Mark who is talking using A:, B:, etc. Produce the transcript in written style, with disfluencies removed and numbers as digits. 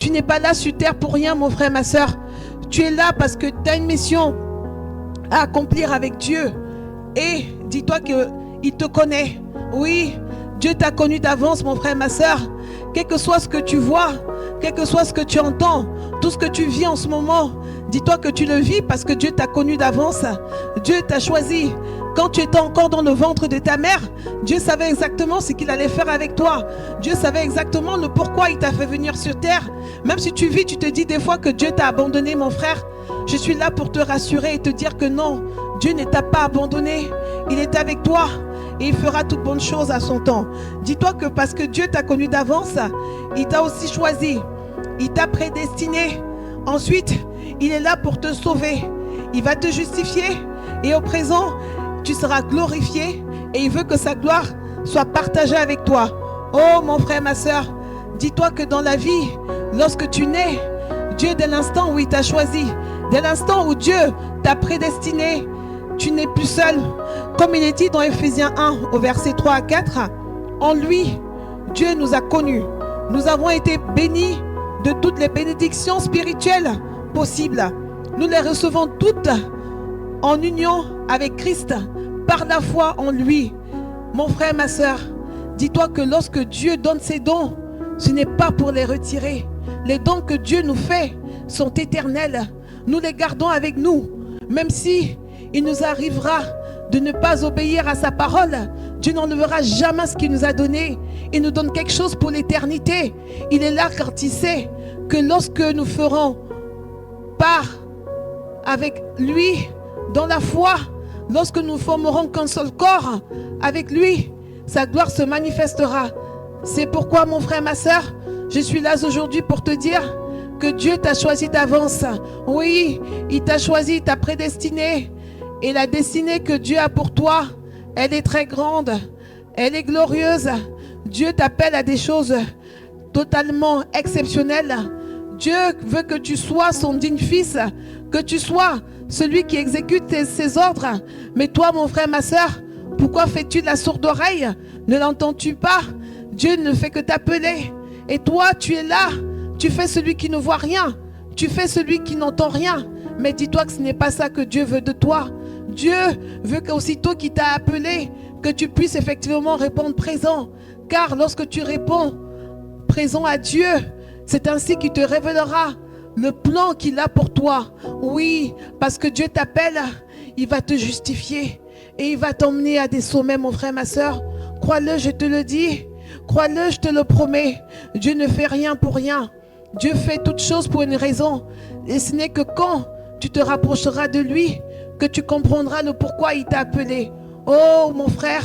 A: Tu n'es pas là sur terre pour rien, mon frère, ma soeur. Tu es là parce que tu as une mission à accomplir avec Dieu. Et dis-toi qu'il te connaît. Oui, Dieu t'a connu d'avance, mon frère, ma soeur. Quel que soit ce que tu vois, quel que soit ce que tu entends, tout ce que tu vis en ce moment, dis-toi que tu le vis parce que Dieu t'a connu d'avance. Dieu t'a choisi. Quand tu étais encore dans le ventre de ta mère, Dieu savait exactement ce qu'il allait faire avec toi. Dieu savait exactement le pourquoi il t'a fait venir sur terre. Même si tu vis, tu te dis des fois que Dieu t'a abandonné, mon frère. Je suis là pour te rassurer et te dire que non, Dieu ne t'a pas abandonné. Il est avec toi et il fera toutes bonnes choses à son temps. Dis-toi que parce que Dieu t'a connu d'avance, il t'a aussi choisi. Il t'a prédestiné. Ensuite, il est là pour te sauver. Il va te justifier et au présent, tu seras glorifié et il veut que sa gloire soit partagée avec toi. Oh mon frère, ma soeur, dis-toi que dans la vie, lorsque tu nais, Dieu, dès l'instant où il t'a choisi, dès l'instant où Dieu t'a prédestiné, tu n'es plus seul. Comme il est dit dans Ephésiens 1 au verset 3 à 4, en lui, Dieu nous a connus. Nous avons été bénis de toutes les bénédictions spirituelles possibles. Nous les recevons toutes en union avec Christ, par la foi en lui. Mon frère, ma soeur, dis-toi que lorsque Dieu donne ses dons, ce n'est pas pour les retirer. Les dons que Dieu nous fait sont éternels. Nous les gardons avec nous. Même si il nous arrivera de ne pas obéir à sa parole, Dieu n'enlèvera jamais ce qu'il nous a donné. Il nous donne quelque chose pour l'éternité. Il est là quand il sait que lorsque nous ferons part avec lui dans la foi, lorsque nous formerons qu'un seul corps avec lui, sa gloire se manifestera. C'est pourquoi, mon frère, ma soeur, je suis là aujourd'hui pour te dire que Dieu t'a choisi d'avance. Oui, il t'a choisi, il t'a prédestiné. Et la destinée que Dieu a pour toi, elle est très grande, elle est glorieuse. Dieu t'appelle à des choses totalement exceptionnelles. Dieu veut que tu sois son digne fils, que tu sois celui qui exécute ses ordres. Mais toi, mon frère, ma soeur, pourquoi fais-tu de la sourde oreille? Ne l'entends-tu pas? Dieu ne fait que t'appeler. Et toi, tu es là, tu fais celui qui ne voit rien, tu fais celui qui n'entend rien. Mais dis-toi que ce n'est pas ça que Dieu veut de toi. Dieu veut qu'aussitôt qu'il t'a appelé, que tu puisses effectivement répondre présent. Car lorsque tu réponds présent à Dieu, c'est ainsi qu'il te révélera le plan qu'il a pour toi. Oui, parce que Dieu t'appelle, il va te justifier et il va t'emmener à des sommets, mon frère, ma soeur. Crois-le, je te le dis. Crois-le, je te le promets. Dieu ne fait rien pour rien. Dieu fait toutes choses pour une raison. Et ce n'est que quand tu te rapprocheras de lui que tu comprendras le pourquoi il t'a appelé. Oh, mon frère,